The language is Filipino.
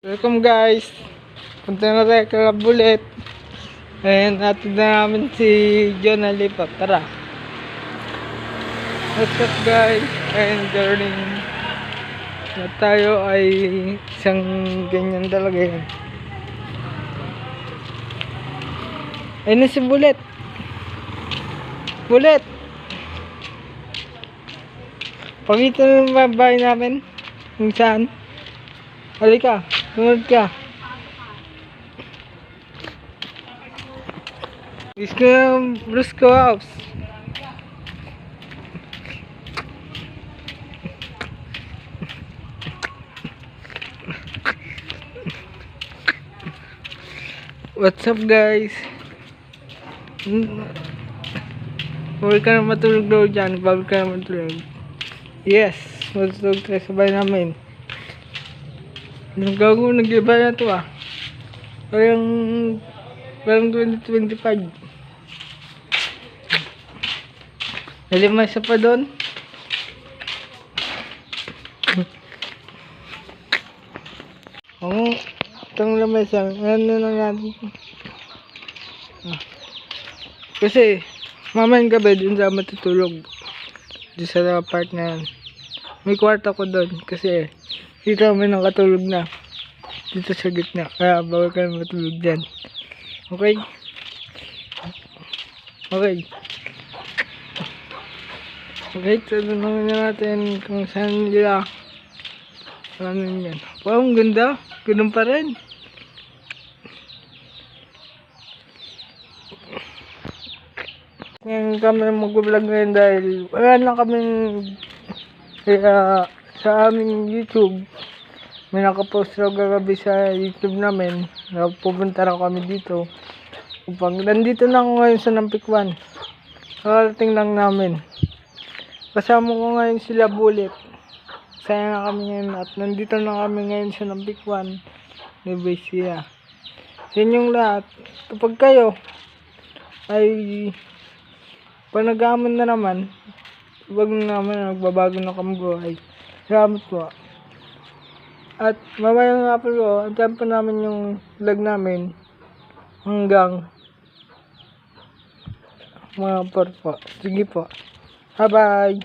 Welcome guys. Punta na tayo kay Bullet. And natin na namin si John Alipat. Tara. What's up guys? And journey na tayo ay isang ganyan talaga yan. Ayun na si Bullet. Bullet! Pakita mo yung bahay namin. Kung saan. Halika. Sunod ka. Is ko yung Brusco House. What's up guys? Bawal ka na matulog daw dyan. Bawal ka na matulog. Yes. Matulog tayo sabay namin. Gago, nag-iba na to ah. Parang 2025. Nalima siya pa doon. Oo, itong lamesa. Ano lang natin. Kasi, mamayang gabi dun sa matutulog. Dun sa part na yan. May kwarto ko doon. Kasi, dito kami nakatulog na. Dito sa gitna. Kaya bawal ka na matulog dyan. Okay? Okay. Okay, tanongin na natin kung saan nila. Ano yan. Wow, ang ganda. Ganun pa rin. Ngayon kami mag-vlog ngayon dahil wala na kaming kaya sa aming YouTube. May nakapost raw kagabi sa YouTube namin na pupunta raw kami dito. Upang nandito na ako ngayon sa Nampikwan. Nakarating lang namin. Kasama ko ngayon sila Bullet. Saya na kami ngayon at nandito na kami ngayon sa Nampikwan. Nevesia. Sa inyong lahat, kapag kayo ay panag-aamon na naman, wag na naman nagbabago na kami buhay. Salamat po. At mamaya nga po, antayin pa namin yung vlog namin hanggang mga 4 po. Sige po. Bye bye.